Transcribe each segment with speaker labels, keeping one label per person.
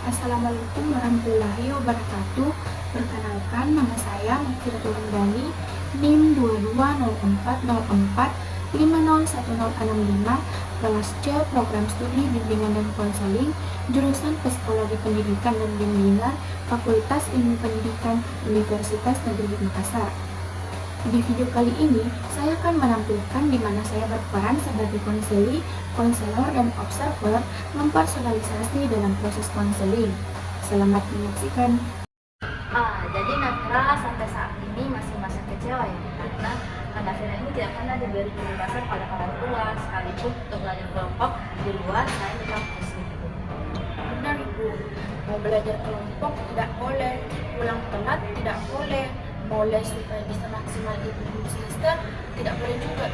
Speaker 1: Assalamualaikum warahmatullahi wabarakatuh. Perkenalkan, nama saya Mufiratul Rindani, NIM 220404501065, kelas C, Program Studi Bimbingan dan Konseling, jurusan Psikologi Pendidikan dan Bimbingan, Fakultas Ilmu Pendidikan, Universitas Negeri Makassar. Di video kali ini, saya akan menampilkan di mana saya berperan sebagai konseli, konselor, dan observer mempersonalisasi dalam proses konseling. Selamat menyaksikan.
Speaker 2: Jadi Nafira sampai saat ini masih masa kecewa ya, karena Nafira ini tidak pernah diberi kebebasan oleh orang tua, sekalipun untuk belajar kelompok di luar selain di kampus gitu.
Speaker 1: Benar Ibu, mau belajar kelompok tidak boleh, pulang telat tidak boleh, mau les supaya bisa maksimal di semester tidak boleh juga.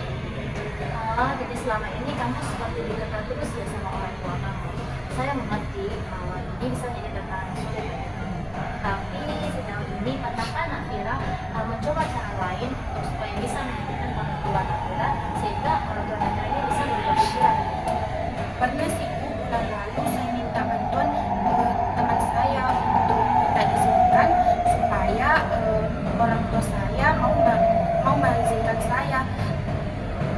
Speaker 2: Jadi selama ini kamu seperti dikata terus ya sama orang tua kamu. Saya mengerti bahwa ini bisa jadi tantangan sulit bagi kamu. Tapi sejauh ini katakan Nafira mencoba cara lain untuk supaya bisa menjadikan orang tua Nafira, sehingga orang tua Nafira ini bisa berubah pikiran.
Speaker 1: Pernah sih Bu, bulan lalu saya minta bantuan teman saya untuk minta diizinkan supaya orang tua saya mau mengizinkan saya.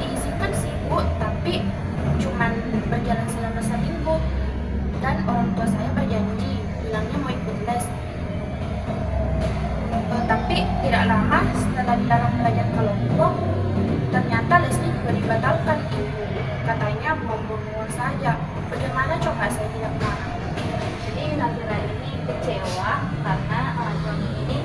Speaker 1: Diizinkan sih Bu, tapi cuman berjalan selama seminggu dan orang tua saya berjanji bilangnya mau ikut les. Tapi tidak lama setelah dilarang belajar kelompok, ternyata lesnya juga dibatalkan Ibu. Katanya buang-buang saja. Bagaimana coba saya tidak marah?
Speaker 2: Jadi Nafira ini kecewa karena orang tua ini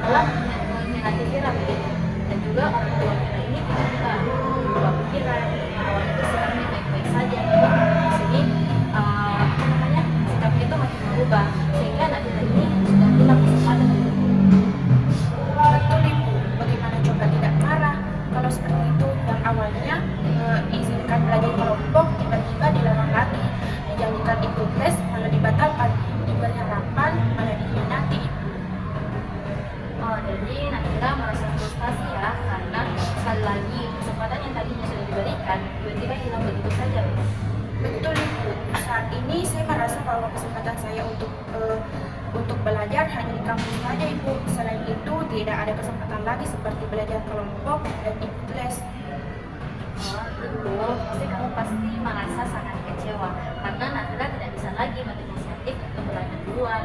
Speaker 2: telah mengkhianati Fira begitu, dan juga orang tua Fira ini tidak bisa berubah pikiran. Awalnya itu sebenarnya baik-baik saja, namun di sini sikapnya itu makin berubah, sehingga Nafira ini sudah hilang kesempatan untuk
Speaker 1: Betul Ibu, bagaimana coba tidak marah kalau seperti itu? Yang awalnya izinkan belajar kelompok tiba-tiba dilarang lagi, dijanjikan ikut les malah dibatalkan, diberi harapan malah dikhianati Ibu.
Speaker 2: Jadi Nafira merasa frustasi ya, karena sekali lagi kesempatan yang tadinya sudah diberikan tiba-tiba hilang begitu saja.
Speaker 1: Betul Ibu, saat ini saya merasa bahwa kesempatan saya untuk belajar hanya di kampus saja Ibu. Selain itu tidak ada kesempatan lagi seperti belajar kelompok dan ikut les.
Speaker 2: Betul, kamu pasti merasa sangat kecewa karena Nafira tidak bisa lagi berinisiatif untuk belajar di luar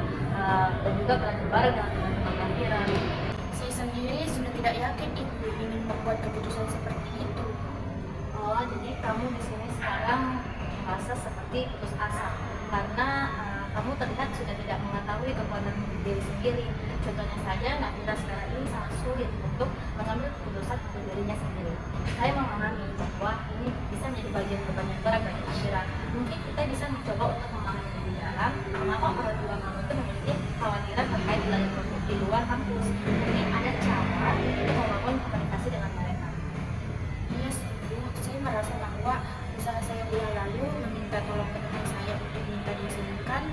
Speaker 2: dan juga belajar bareng dengan teman-teman Nafira.
Speaker 1: Saya sendiri sudah tidak yakin Ibu ingin membuat keputusan seperti itu.
Speaker 2: Jadi kamu di sini sekarang merasa seperti putus asa karena kamu terlihat sudah tidak mengetahui kekuatan diri sendiri. Contohnya saja, Nafira sekarang ini sangat sulit untuk mengambil keputusan untuk dirinya sendiri. Saya memahami bahwa ini bisa menjadi bagian beban yang berat bagi Nafira. Mungkin kita bisa mencoba untuk memahami lebih dalam mengapa orang tua kamu itu memiliki kekhawatiran terkait belajar kelompok di luar kampus. Mungkin ada cara untuk membangun komunikasi dengan mereka.
Speaker 1: Iya sih Bu, saya merasa bahwa misalnya saya bulan lalu meminta tolong ke teman saya untuk minta diizinkan,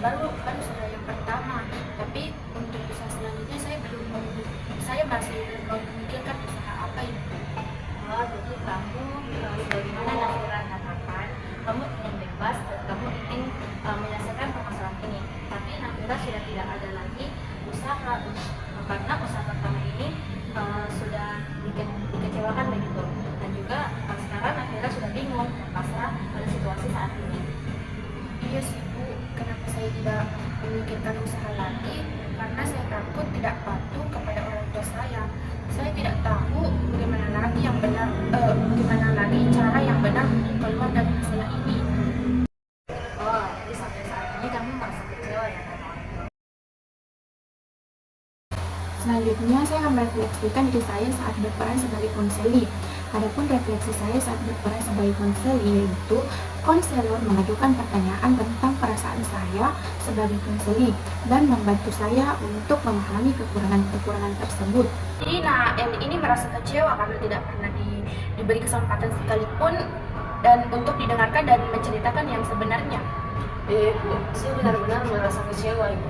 Speaker 1: baru sudah yang pertama, tapi untuk usaha selanjutnya saya masih belum memikirkan usaha apa Ibu.
Speaker 2: Jadi kamu bagaimana Nafira katakan, kamu ingin bebas dan kamu ingin menyelesaikan permasalahan ini, tapi Nafira sudah tidak ada lagi usaha karena usaha pertama ini sudah dikecewakan begitu, dan juga sekarang Nafira sudah bingung dan pasrah pada situasi saat ini.
Speaker 1: Iya sih Bu, kenapa saya tidak memikirkan usaha lagi? Karena saya takut tidak patuh kepada orang tua saya. Saya tidak tahu bagaimana lagi cara yang benar untuk keluar dari masalah ini.
Speaker 2: Jadi sampai saat ini kamu merasa kecewa ya?
Speaker 1: Selanjutnya, saya akan merefleksikan diri saya saat berperan sebagai konseli. Adapun refleksi saya saat berperan sebagai konseli yaitu konselor mengajukan pertanyaan tentang perasaan saya sebagai konseli dan membantu saya untuk memahami kekurangan-kekurangan tersebut. Jadi, ini merasa kecewa karena tidak pernah diberi kesempatan sekalipun dan untuk didengarkan dan menceritakan yang sebenarnya.
Speaker 3: Bu, saya benar-benar merasa kecewa Ibu.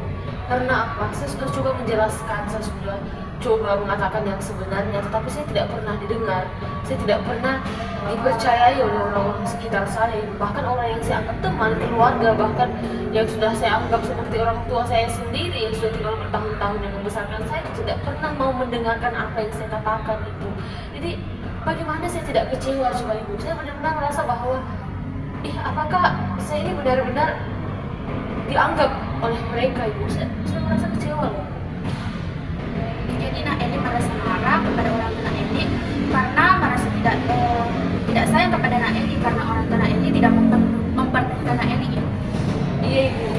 Speaker 3: Karena apa? Saya sudah coba menjelaskan, saya sudah coba mengatakan yang sebenarnya, tetapi saya tidak pernah didengar, saya tidak pernah dipercayai oleh orang-orang sekitar saya, bahkan orang yang saya anggap teman, keluarga, bahkan yang sudah saya anggap seperti orang tua saya sendiri yang sudah tinggal bertahun-tahun yang membesarkan saya, tidak pernah mau mendengarkan apa yang saya katakan itu. Jadi bagaimana saya tidak kecewa coba Ibu? Saya benar-benar merasa bahwa apakah saya ini benar-benar dianggap oleh mereka Ibu? Saya merasa kecewa loh.
Speaker 1: Jadi Nak Eli merasa marah kepada orang tua Nak Eli karena merasa tidak sayang kepada Nak Eli karena orang tua Nak Eli tidak memperhatikan Nak Eli.
Speaker 3: Iya Ibu,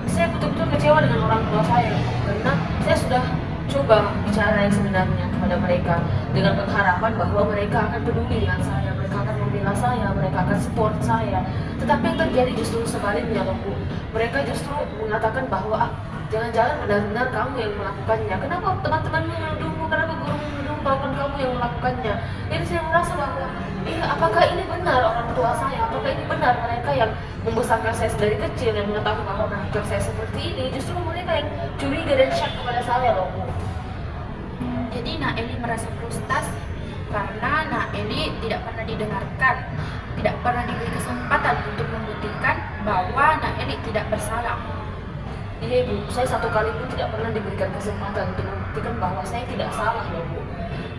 Speaker 3: saya betul-betul kecewa dengan orang tua saya karena saya sudah coba bicara yang sebenarnya kepada mereka dengan pengharapan bahwa mereka akan peduli dengan saya, mereka akan membela saya, mereka akan support saya. Tetapi yang terjadi justru sebaliknya loh Bu. Mereka justru mengatakan bahwa jangan-jangan benar-benar kamu yang melakukannya. Kenapa teman-temanmu menuduhmu? Kenapa guru menuduhmu kalau kamu yang melakukannya? Jadi saya merasa bahwa apakah ini benar orang tua saya? Apakah ini benar mereka yang membesarkan saya dari kecil yang mengetahui bahwa karakter saya seperti ini? Justru mereka yang curiga dan syak kepada saya loh Bu.
Speaker 1: Jadi Nak Eli merasa frustasi karena Nak Eli tidak pernah didengarkan, tidak pernah diberi kesempatan untuk membuktikan bahwa Nak Eli tidak bersalah.
Speaker 3: Iya Ibu, saya satu kali pun tidak pernah diberikan kesempatan untuk membuktikan bahwa saya tidak salah ya Bu.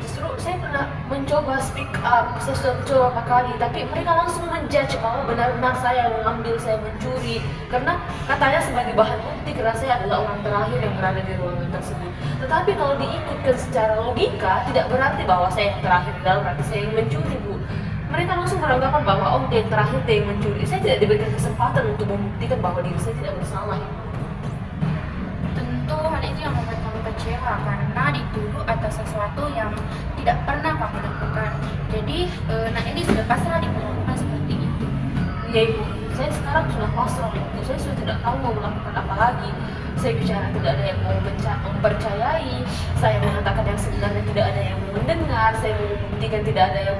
Speaker 3: Justru saya pernah mencoba speak up, saya sudah mencoba beberapa kali, tapi mereka langsung menjudge bahwa benar-benar saya yang mengambil, saya mencuri. Karena katanya sebagai bahan bukti karena saya adalah orang terakhir yang berada di ruangan tersebut. Tetapi kalau diikutkan secara logika, tidak berarti bahwa saya yang terakhir, dalam berarti saya yang mencuri Bu. Mereka langsung beranggapan bahwa dia yang terakhir, dia yang mencuri. Saya tidak diberikan kesempatan untuk membuktikan bahwa diri saya tidak bersalah.
Speaker 1: Tentu hal itu yang membuat kamu kecewa karena dituduh atas sesuatu yang tidak pernah kamu lakukan. Jadi Nak Eli sudah pasrah diperlakukan seperti itu.
Speaker 3: Iya Ibu, saya sekarang sudah pasrah Ibu. Saya sudah tidak tahu mau melakukan apa lagi. Saya bicara tidak ada yang mau mempercayai. Saya mengatakan yang sebenarnya tidak ada yang mau mendengar. Saya membuktikan tidak ada yang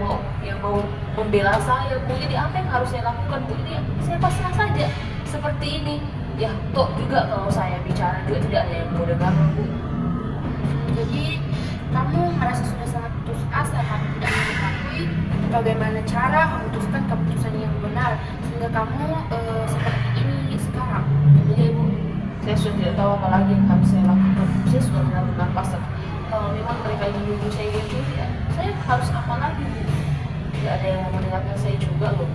Speaker 3: mau membela saya Bu. Jadi apa yang harus saya lakukan Bu? Jadi saya pasrah saja seperti ini. Ya toh juga kalau saya bicara juga tidak ada yang mau dengar Bu.
Speaker 1: Jadi kamu merasa sudah sangat putus asa, kamu tidak mengetahui bagaimana cara memutuskan keputusan yang benar sehingga kamu seperti ini sekarang.
Speaker 3: Iya Ibu, saya sudah tidak tahu apa lagi yang harus saya lakukan. Saya sudah benar-benar pasrah. Kalau memang mereka ingin menuduh saya mencuri, ya saya harus apa lagi Bu? Tidak ada yang mau mendengarkan saya juga loh.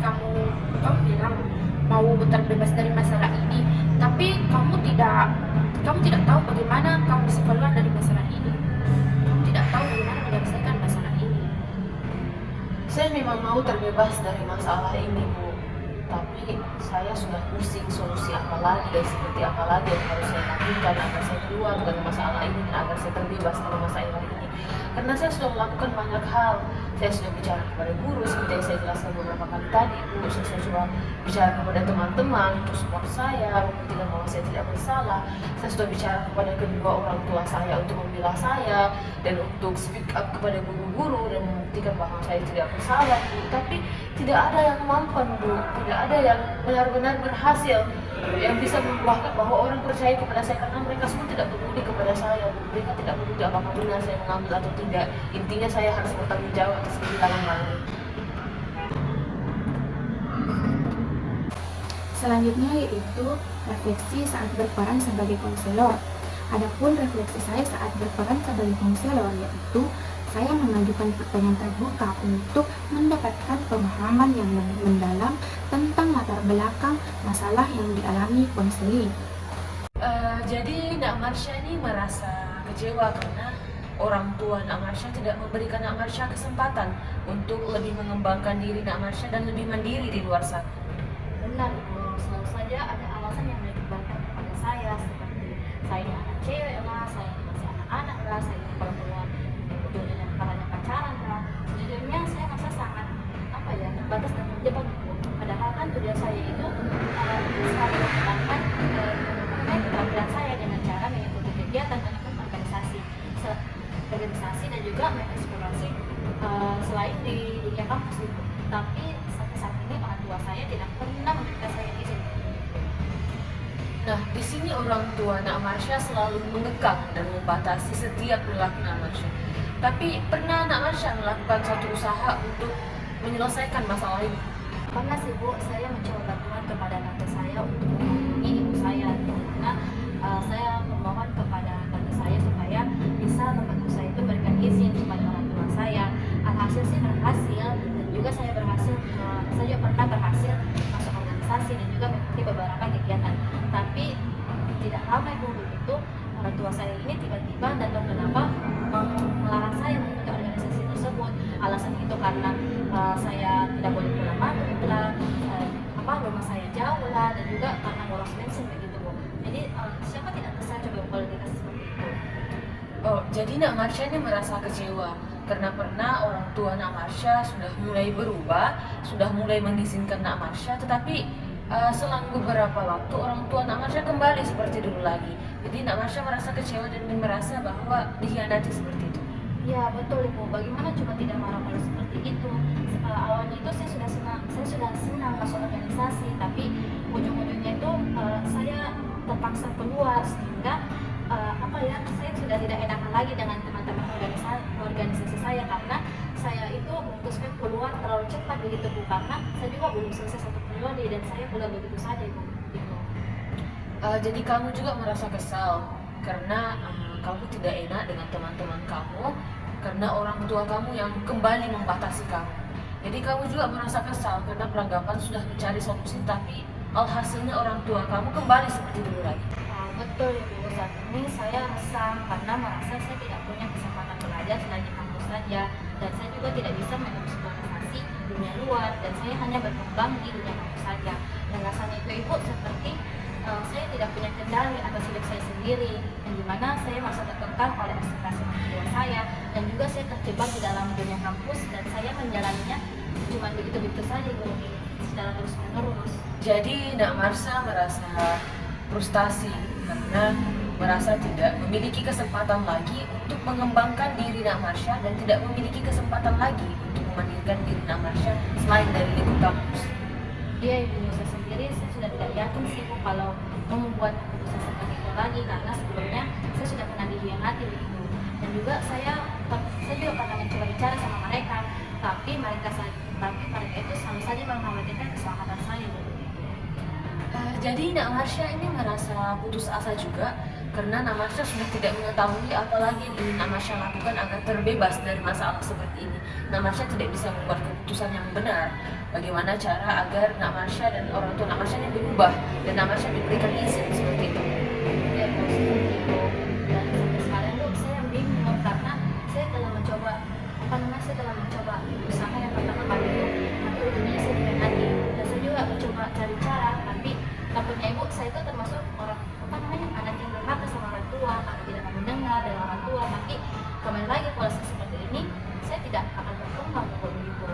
Speaker 1: Kamu bilang mau terbebas dari masalah ini, tapi kamu tidak tahu bagaimana kamu bisa keluar dari masalah ini. Kamu tidak tahu bagaimana menyelesaikan masalah ini.
Speaker 3: Saya memang mau terbebas dari masalah ini Bu, tapi saya sudah pusing solusi apa lagi dan seperti apa lagi yang harus saya lakukan agar saya keluar dari masalah ini dan agar saya terbebas dari masalah ini. Karena saya sudah melakukan banyak hal. Saya sudah bicara kepada guru seperti yang saya jelaskan beberapa kali tadi Bu. Saya coba bicara kepada teman-teman untuk support saya, membuktikan bahwa saya tidak bersalah. Saya sudah bicara kepada kedua orang tua saya untuk membela saya dan untuk speak up kepada guru-guru dan membuktikan bahwa saya tidak bersalah Bu. Tapi tidak ada yang mampu Bu, tidak ada yang benar-benar berhasil yang bisa membuahkan bahwa orang percaya kepada saya karena mereka semua tidak peduli kepada saya Bu. Mereka tidak peduli apakah benar saya mengambil atau tidak. Intinya saya harus bertanggung jawab atas kehilangan lain.
Speaker 1: Selanjutnya yaitu refleksi saat berperan sebagai konselor. Adapun refleksi saya saat berperan sebagai konselor yaitu saya mengajukan pertanyaan terbuka untuk mendapatkan pemahaman yang lebih mendalam tentang latar belakang masalah yang dialami konseli.
Speaker 3: Jadi Nak Marsha ini merasa kecewa karena orang tua Nak Marsha tidak memberikan Nak Marsha kesempatan untuk lebih mengembangkan diri Nak Marsha dan lebih mandiri di luar sana.
Speaker 2: Benar Bu, selalu saja ada alasan yang menyebarkan kepada saya seperti saya anak cewek lah, saya masih anak-anak lah, saya perempuan ujungnya katanya pacaran lah. Sejujurnya saya merasa sangat terbatas dan terjebak Bu. Padahal kan tujuan saya itu sekali mengembangkan keterampilan saya dengan cara mengikuti kegiatan ataupun organisasi dan juga mengeksplorasi selain di dunia kampus itu. Tapi sampai saat ini orang tua saya tidak pernah memberikan saya izin.
Speaker 3: Nah, di sini orang tua Nak Marsha selalu mengekang dan membatasi setiap perilaku Nak Marsha. Tapi pernah Nak Marsha melakukan satu usaha untuk menyelesaikan masalah ini?
Speaker 2: Pernah sih Bu, saya mencoba bantuan kepada tante saya untuk menghubungi ibu saya, karena saya memohon kepada tante saya supaya bisa membantu saya itu berikan izin kepada orang tua saya. Alhasil sih berhasil, dan juga saya berhasil, saya juga pernah berhasil masuk organisasi dan juga mengikuti beberapa kegiatan. Tapi tidak lama Ibu, begitu orang tua saya ini tiba-tiba dan kenapa melarang saya mengikuti organisasi tersebut. Alasan itu karena saya tidak boleh pulang malam lah, rumah saya jauh lah, dan juga karena bolos bensin begitu Bu. Jadi siapa tidak bisa coba kalau dikasih seperti itu.
Speaker 3: Oh, jadi Nak Marsha ini merasa kecewa karena pernah orang tua Nak Marsha sudah mulai berubah, sudah mulai mengizinkan Nak Marsha, tetapi selang beberapa waktu orang tua Nak Marsha kembali seperti dulu lagi. Jadi Nak Marsha merasa kecewa dan merasa bahwa dikhianati seperti itu.
Speaker 2: Ya betul Ibu, bagaimana coba tidak marah kalau seperti itu. Awalnya itu saya sudah senang masuk organisasi, tapi ujung-ujungnya itu saya terpaksa keluar, sehingga saya sudah tidak enakan lagi dengan teman-teman organisasi saya, karena saya itu memutuskan keluar terlalu cepat begitu Bu, karena saya juga belum selesai satu periode dan saya keluar begitu saja Ibu. Gitu.
Speaker 3: Jadi kamu juga merasa kesal karena kamu tidak enak dengan teman-teman kamu, karena orang tua kamu yang kembali membatasi kamu. Jadi kamu juga merasa kesal karena peranggapan sudah mencari solusi, tapi alhasilnya orang tua kamu kembali seperti dulu lagi.
Speaker 2: Betul Ibu, saat ini saya resah karena merasa saya tidak punya kesempatan belajar selain di kampus saja, dan saya juga tidak bisa mengeksplorasi dunia luar, dan saya hanya berkembang di dunia kampus saja. Dan rasanya itu Ibu seperti saya tidak punya kendali atas hidup saya sendiri, dan dimana saya merasa terkekang oleh ekspektasi orang tua saya, dan juga saya terjebak di dalam dunia kampus, dan saya menjalaninya cuma begitu-begitu saja Ibu, secara terus-menerus.
Speaker 3: Jadi Nak Marsha merasa frustasi karena merasa tidak memiliki kesempatan lagi untuk mengembangkan diri Nak Marsha, dan tidak memiliki kesempatan lagi untuk memandirikan diri Nak Marsha selain dari lingkup kampus.
Speaker 2: Iya Ibu, saya sendiri saya sudah tidak yakin sih Ibu kalau mau membuat keputusan seperti itu lagi, karena sebelumnya saya sudah pernah dikhianati begitu, dan juga saya juga pernah mencoba bicara sama mereka, tapi mereka itu selalu saja mengkhawatirkan keselamatan saya begitu.
Speaker 3: Jadi Nak Marsha ini merasa putus asa juga karena Nak Marsha sudah tidak mengetahui apa lagi yang ingin Nak Marsha lakukan agar terbebas dari masalah seperti ini. Nak Marsha tidak bisa membuat keputusan yang benar. Bagaimana cara agar Nak Marsha dan orang tua Nak Marsha ini berubah dan Nak Marsha diberikan izin seperti itu.
Speaker 2: Ya Bu, seperti itu. Dan sampai sekarang tuh saya bingung karena saya telah mencoba usaha yang pertama kali itu, tapi ujungnya saya dikhianati, dan saya juga mencoba cari cara, tapi takutnya Ibu saya itu termasuk orang anak yang durhaka sama orang tua, karena tidak mau mendengar dari orang tua. Tapi kembali lagi kalau saya seperti ini, saya tidak akan berkembang begitu.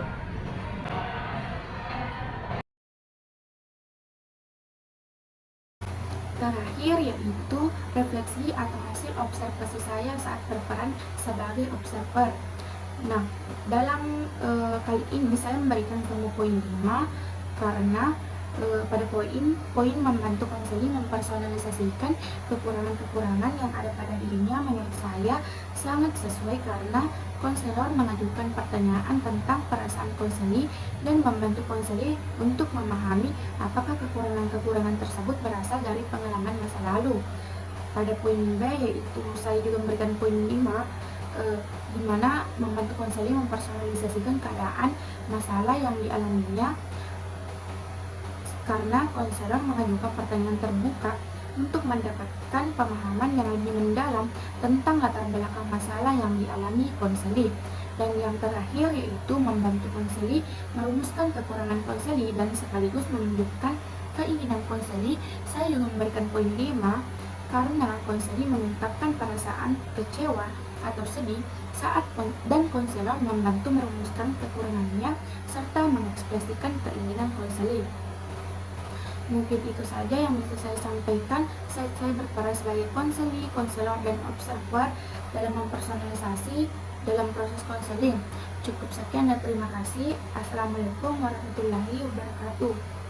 Speaker 1: Terakhir yaitu refleksi atau hasil observasi saya saat berperan sebagai observer. Nah, dalam kali ini saya memberikan kamu poin 5 karena pada poin membantu konseling mempersonalisasikan kekurangan-kekurangan yang ada pada dirinya menurut saya sangat sesuai, karena konselor mengajukan pertanyaan tentang perasaan konseli dan membantu konseli untuk memahami apakah kekurangan-kekurangan tersebut berasal dari pengalaman masa lalu. Pada poin B yaitu saya juga memberikan poin 5 di mana membantu konseli mempersonalisasikan keadaan masalah yang dialaminya, karena konselor mengajukan pertanyaan terbuka untuk mendapatkan pemahaman yang lebih mendalam tentang latar belakang masalah yang dialami konseli. Dan yang terakhir yaitu membantu konseli merumuskan kekurangan konseli dan sekaligus menunjukkan keinginan konseli. Saya juga memberikan poin 5 karena konseli mengungkapkan perasaan kecewa atau sedih saat dan konselor membantu merumuskan kekurangannya serta mengekspresikan keinginan konseli. Mungkin itu saja yang bisa saya sampaikan saat saya berperan sebagai konseli, konselor, dan observer dalam mempersonalisasi dalam proses konseling. Cukup sekian dan terima kasih. Assalamualaikum warahmatullahi wabarakatuh.